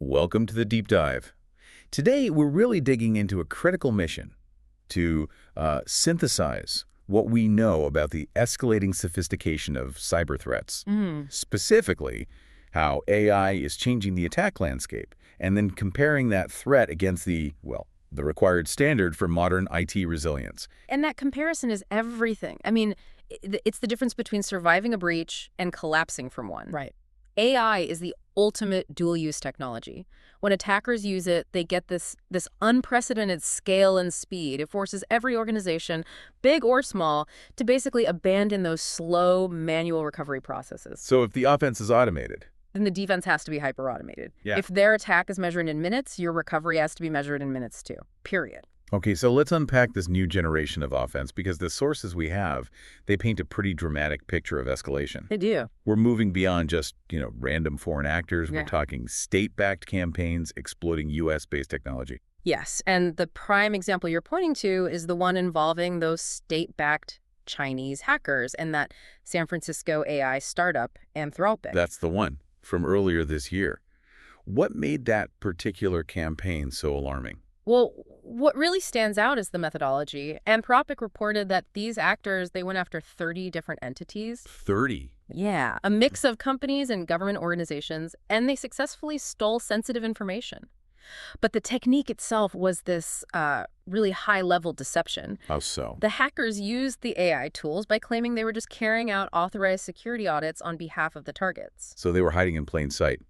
Welcome to the Deep Dive. Today, we're really digging into a critical mission to synthesize what we know about the escalating sophistication of cyber threats, specifically how AI is changing the attack landscape, and then comparing that threat against the required standard for modern IT resilience. And that comparison is everything. I mean, it's the difference between surviving a breach and collapsing from one. Right. AI is the ultimate dual-use technology. When attackers use it, they get this unprecedented scale and speed. It forces every organization, big or small, to basically abandon those slow manual recovery processes. So if the offense is automated, Then the defense has to be hyper-automated. Yeah. If their attack is measured in minutes, your recovery has to be measured in minutes too, period. Okay, so let's unpack this new generation of offense because the sources we have, they paint a pretty dramatic picture of escalation. They do. We're moving beyond just, random foreign actors. Yeah. We're talking state-backed campaigns exploiting U.S.-based technology. Yes, and the prime example you're pointing to is the one involving those state-backed Chinese hackers and that San Francisco AI startup, Anthropic. That's the one from earlier this year. What made that particular campaign so alarming? Well, what really stands out is the methodology. Anthropic reported that these actors, they went after 30 different entities. 30. Yeah, a mix of companies and government organizations, and they successfully stole sensitive information. But the technique itself was this really high-level deception. How so? The hackers used the AI tools by claiming they were just carrying out authorized security audits on behalf of the targets. So they were hiding in plain sight,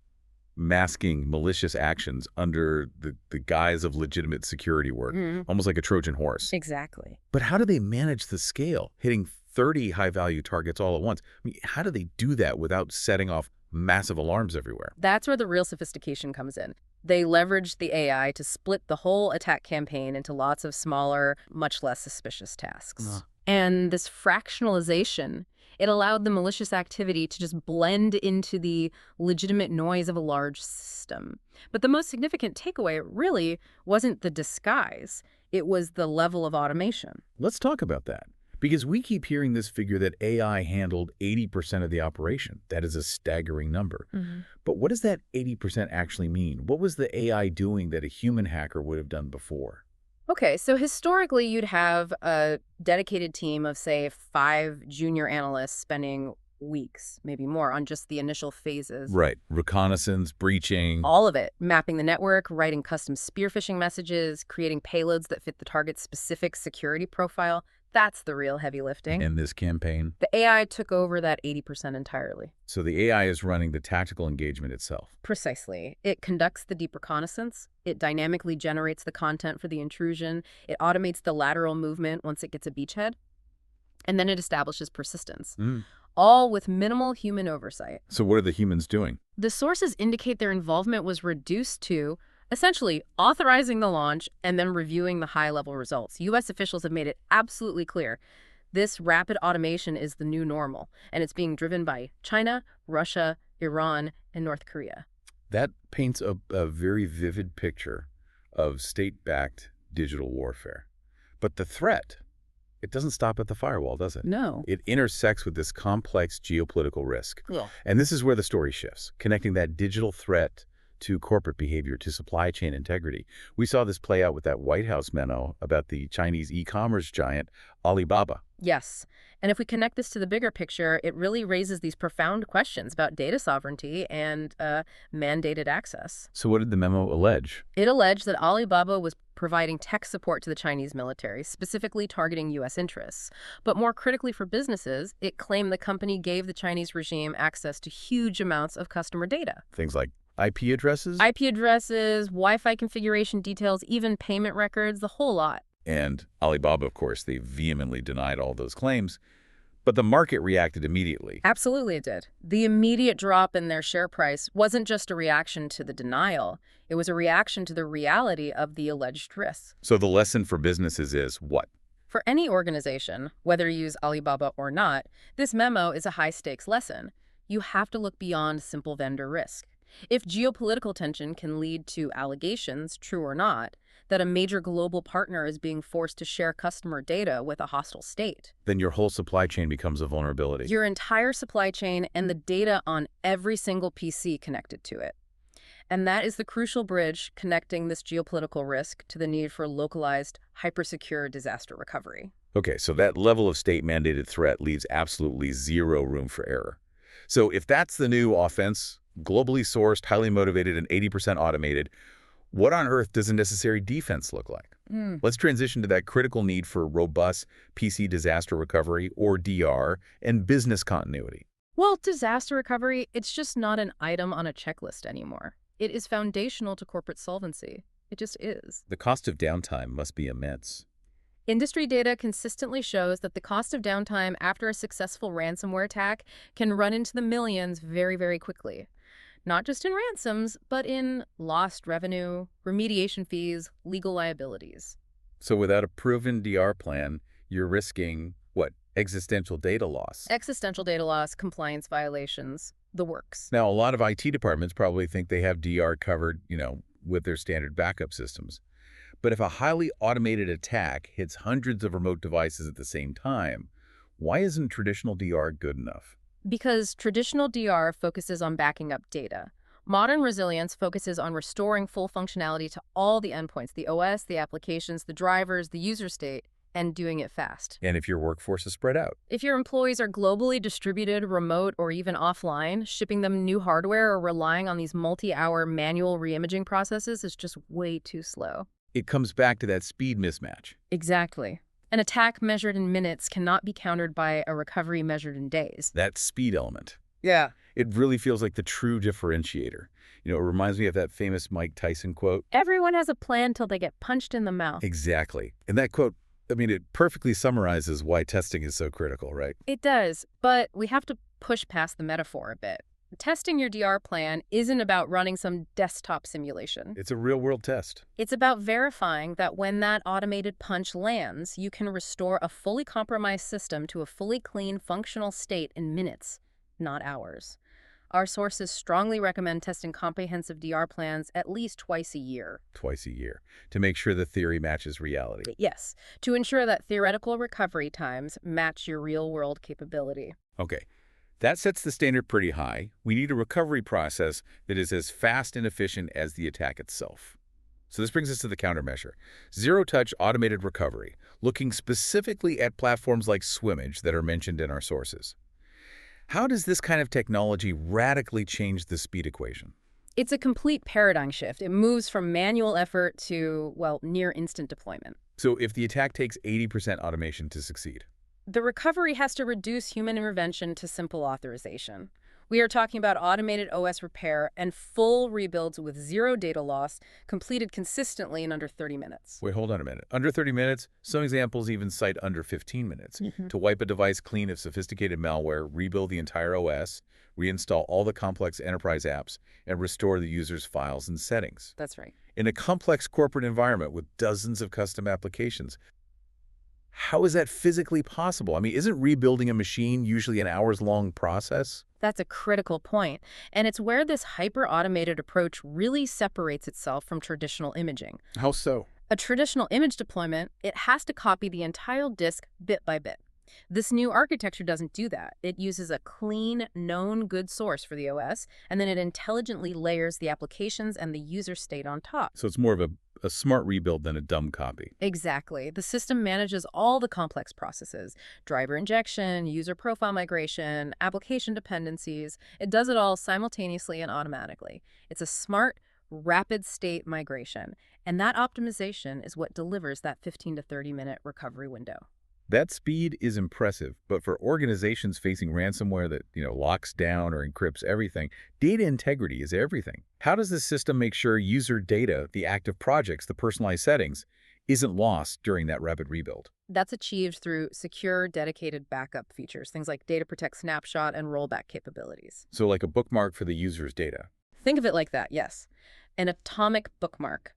masking malicious actions under the guise of legitimate security work, almost like a Trojan horse. Exactly. But how do they manage the scale, hitting 30 high-value targets all at once? I mean, how do they do that without setting off massive alarms everywhere? That's where the real sophistication comes in. They leveraged the AI to split the whole attack campaign into lots of smaller, much less suspicious tasks. And this fractionalization, it allowed the malicious activity to just blend into the legitimate noise of a large system. But the most significant takeaway really wasn't the disguise. It was the level of automation. Let's talk about that. Because we keep hearing this figure that AI handled 80% of the operation. That is a staggering number. But what does that 80% actually mean? What was the AI doing that a human hacker would have done before? Okay, so historically, you'd have a dedicated team of, say, 5 junior analysts spending weeks, maybe more, on just the initial phases. Right. Reconnaissance, breaching. All of it. Mapping the network, writing custom spear phishing messages, creating payloads that fit the target's specific security profile. That's the real heavy lifting. In this campaign. The AI took over that 80% entirely. So the AI is running the tactical engagement itself. Precisely. It conducts the deep reconnaissance. It dynamically generates the content for the intrusion. It automates the lateral movement once it gets a beachhead. And then it establishes persistence. All with minimal human oversight. So what are the humans doing? The sources indicate their involvement was reduced to essentially authorizing the launch and then reviewing the high-level results. U.S. officials have made it absolutely clear this rapid automation is the new normal, and it's being driven by China, Russia, Iran, and North Korea. That paints a very vivid picture of state-backed digital warfare. But the threat, it doesn't stop at the firewall, does it? No. It intersects with this complex geopolitical risk. Yeah. And this is where the story shifts, connecting that digital threat to corporate behavior, to supply chain integrity. We saw this play out with that White House memo about the Chinese e-commerce giant Alibaba. Yes. And if we connect this to the bigger picture, it really raises these profound questions about data sovereignty and mandated access. So what did the memo allege? It alleged that Alibaba was providing tech support to the Chinese military, specifically targeting U.S. interests. But more critically for businesses, it claimed the company gave the Chinese regime access to huge amounts of customer data. Things like IP addresses? IP addresses, Wi-Fi configuration details, even payment records, the whole lot. And Alibaba, of course, they vehemently denied all those claims. But the market reacted immediately. Absolutely it did. The immediate drop in their share price wasn't just a reaction to the denial. It was a reaction to the reality of the alleged risks. So the lesson for businesses is what? For any organization, whether you use Alibaba or not, this memo is a high-stakes lesson. You have to look beyond simple vendor risk. If geopolitical tension can lead to allegations, true or not, that a major global partner is being forced to share customer data with a hostile state, then your whole supply chain becomes a vulnerability. Your entire supply chain and the data on every single PC connected to it. And that is the crucial bridge connecting this geopolitical risk to the need for localized, hypersecure disaster recovery. Okay, so that level of state-mandated threat leaves absolutely zero room for error. So if that's the new offense, globally sourced, highly motivated, and 80% automated, what on earth does a necessary defense look like? Let's transition to that critical need for robust PC disaster recovery, or DR, and business continuity. Well, disaster recovery, it's just not an item on a checklist anymore. It is foundational to corporate solvency. It just is. The cost of downtime must be immense. Industry data consistently shows that the cost of downtime after a successful ransomware attack can run into the millions very, very quickly. Not just in ransoms, but in lost revenue, remediation fees, legal liabilities. So without a proven DR plan, you're risking, what, existential data loss? Existential data loss, compliance violations, the works. Now, a lot of IT departments probably think they have DR covered, with their standard backup systems. But if a highly automated attack hits hundreds of remote devices at the same time, why isn't traditional DR good enough? Because traditional DR focuses on backing up data. Modern resilience focuses on restoring full functionality to all the endpoints, the OS, the applications, the drivers, the user state, and doing it fast. And if your workforce is spread out? If your employees are globally distributed, remote, or even offline, shipping them new hardware or relying on these multi-hour manual reimaging processes is just way too slow. It comes back to that speed mismatch. Exactly. An attack measured in minutes cannot be countered by a recovery measured in days. That speed element. Yeah. It really feels like the true differentiator. It reminds me of that famous Mike Tyson quote. Everyone has a plan till they get punched in the mouth. Exactly. And that quote, it perfectly summarizes why testing is so critical, right? It does, but we have to push past the metaphor a bit. Testing your DR plan isn't about running some desktop simulation. It's a real-world test. It's about verifying that when that automated punch lands, you can restore a fully compromised system to a fully clean, functional state in minutes, not hours. Our sources strongly recommend testing comprehensive DR plans at least twice a year. Twice a year, to make sure the theory matches reality. Yes, to ensure that theoretical recovery times match your real-world capability. Okay. That sets the standard pretty high. We need a recovery process that is as fast and efficient as the attack itself. So this brings us to the countermeasure. Zero-touch automated recovery, looking specifically at platforms like Swimage that are mentioned in our sources. How does this kind of technology radically change the speed equation? It's a complete paradigm shift. It moves from manual effort to, near instant deployment. So if the attack takes 80% automation to succeed, the recovery has to reduce human intervention to simple authorization. We are talking about automated OS repair and full rebuilds with zero data loss, completed consistently in under 30 minutes. Wait, hold on a minute. Under 30 minutes? Some examples even cite under 15 minutes. To wipe a device clean of sophisticated malware, rebuild the entire OS, reinstall all the complex enterprise apps, and restore the user's files and settings. That's right. In a complex corporate environment with dozens of custom applications, how is that physically possible? Isn't rebuilding a machine usually an hours-long process? That's a critical point, and it's where this hyper-automated approach really separates itself from traditional imaging. How so? A traditional image deployment, it has to copy the entire disk bit by bit. This new architecture doesn't do that. It uses a clean, known good source for the OS, and then it intelligently layers the applications and the user state on top. So it's more of a smart rebuild than a dumb copy. Exactly. The system manages all the complex processes: driver injection, user profile migration, application dependencies. It does it all simultaneously and automatically. It's a smart, rapid state migration, and that optimization is what delivers that 15 to 30-minute recovery window. That speed is impressive, but for organizations facing ransomware that, locks down or encrypts everything, data integrity is everything. How does this system make sure user data, the active projects, the personalized settings, isn't lost during that rapid rebuild? That's achieved through secure, dedicated backup features, things like Data Protect Snapshot and rollback capabilities. So like a bookmark for the user's data. Think of it like that, yes. An atomic bookmark.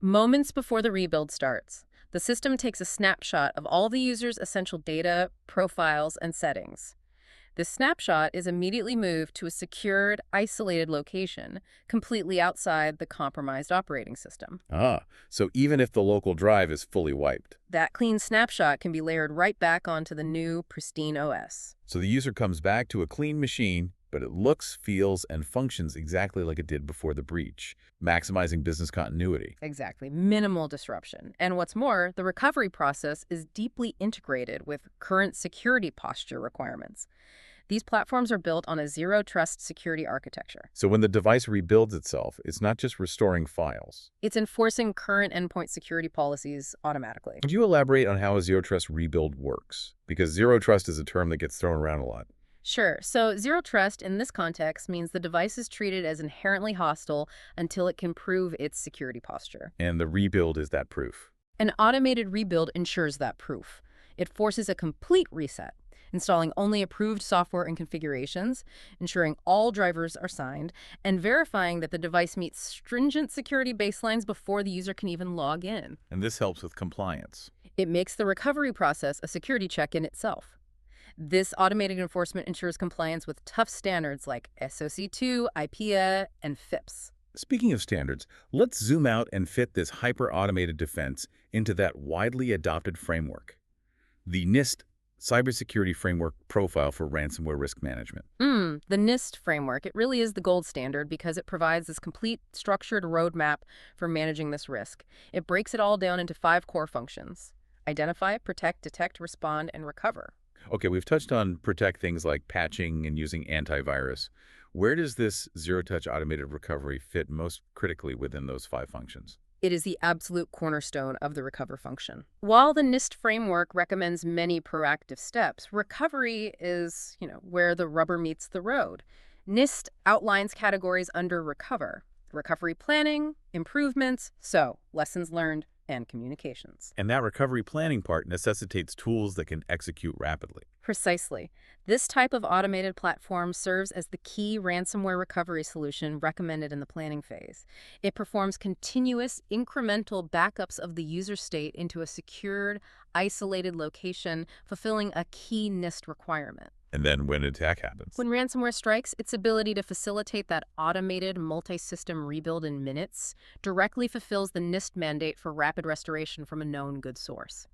Moments before the rebuild starts, the system takes a snapshot of all the user's essential data, profiles, and settings. This snapshot is immediately moved to a secured, isolated location, completely outside the compromised operating system. So even if the local drive is fully wiped. That clean snapshot can be layered right back onto the new, pristine OS. So the user comes back to a clean machine, but it looks, feels, and functions exactly like it did before the breach, maximizing business continuity. Exactly. Minimal disruption. And what's more, the recovery process is deeply integrated with current security posture requirements. These platforms are built on a zero-trust security architecture. So when the device rebuilds itself, it's not just restoring files. It's enforcing current endpoint security policies automatically. Could you elaborate on how a zero-trust rebuild works? Because zero-trust is a term that gets thrown around a lot. Sure. So zero trust in this context means the device is treated as inherently hostile until it can prove its security posture. And the rebuild is that proof. An automated rebuild ensures that proof. It forces a complete reset, installing only approved software and configurations, ensuring all drivers are signed, and verifying that the device meets stringent security baselines before the user can even log in. And this helps with compliance. It makes the recovery process a security check in itself. This automated enforcement ensures compliance with tough standards like SOC2, IPEA, and FIPS. Speaking of standards, let's zoom out and fit this hyper-automated defense into that widely adopted framework. The NIST Cybersecurity Framework Profile for Ransomware Risk Management. The NIST framework, it really is the gold standard because it provides this complete structured roadmap for managing this risk. It breaks it all down into 5 core functions: identify, protect, detect, respond, and recover. Okay, we've touched on protect things like patching and using antivirus. Where does this zero-touch automated recovery fit most critically within those 5 functions? It is the absolute cornerstone of the recover function. While the NIST framework recommends many proactive steps, recovery is, where the rubber meets the road. NIST outlines categories under recover: recovery planning, improvements, lessons learned, and communications. And that recovery planning part necessitates tools that can execute rapidly. Precisely. This type of automated platform serves as the key ransomware recovery solution recommended in the planning phase. It performs continuous, incremental backups of the user state into a secured, isolated location, fulfilling a key NIST requirement. And then when an attack happens? When ransomware strikes, its ability to facilitate that automated multi-system rebuild in minutes directly fulfills the NIST mandate for rapid restoration from a known good source.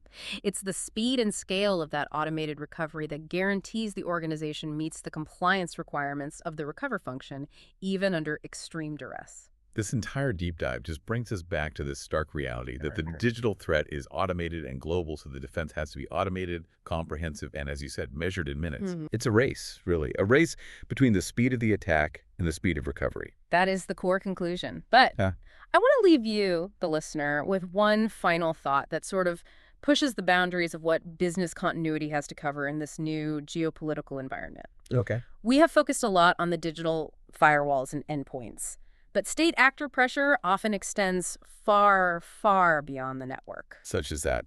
It's the speed and scale of that automated recovery that guarantees the organization meets the compliance requirements of the recover function, even under extreme duress. This entire deep dive just brings us back to this stark reality that the digital threat is automated and global, so the defense has to be automated, comprehensive, and, as you said, measured in minutes. It's a race, really. A race between the speed of the attack and the speed of recovery. That is the core conclusion. But I want to leave you, the listener, with one final thought that sort of pushes the boundaries of what business continuity has to cover in this new geopolitical environment. Okay. We have focused a lot on the digital firewalls and endpoints. But state actor pressure often extends far, far beyond the network. Such as that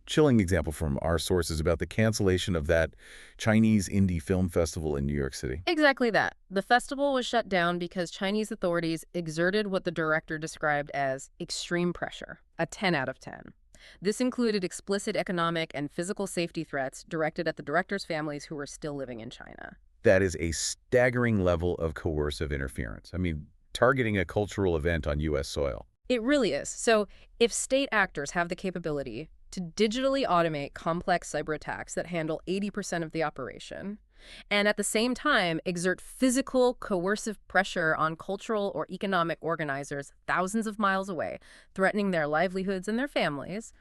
chilling example from our sources about the cancellation of that Chinese indie film festival in New York City. Exactly that. The festival was shut down because Chinese authorities exerted what the director described as extreme pressure, a 10 out of 10. This included explicit economic and physical safety threats directed at the director's families who were still living in China. That is a staggering level of coercive interference. I mean, targeting a cultural event on U.S. soil. It really is. So if state actors have the capability to digitally automate complex cyber attacks that handle 80% of the operation, and at the same time exert physical, coercive pressure on cultural or economic organizers thousands of miles away, threatening their livelihoods and their families,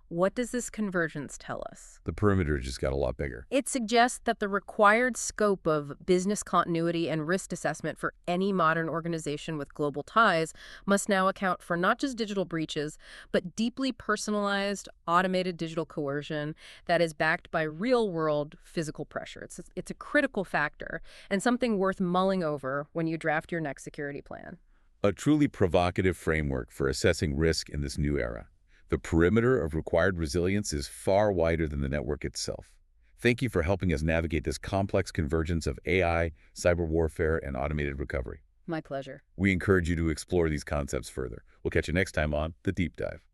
what does this convergence tell us? The perimeter just got a lot bigger. It suggests that the required scope of business continuity and risk assessment for any modern organization with global ties must now account for not just digital breaches, but deeply personalized, automated digital coercion that is backed by real-world physical pressure. It's a critical factor and something worth mulling over when you draft your next security plan. A truly provocative framework for assessing risk in this new era. The perimeter of required resilience is far wider than the network itself. Thank you for helping us navigate this complex convergence of AI, cyber warfare, and automated recovery. My pleasure. We encourage you to explore these concepts further. We'll catch you next time on The Deep Dive.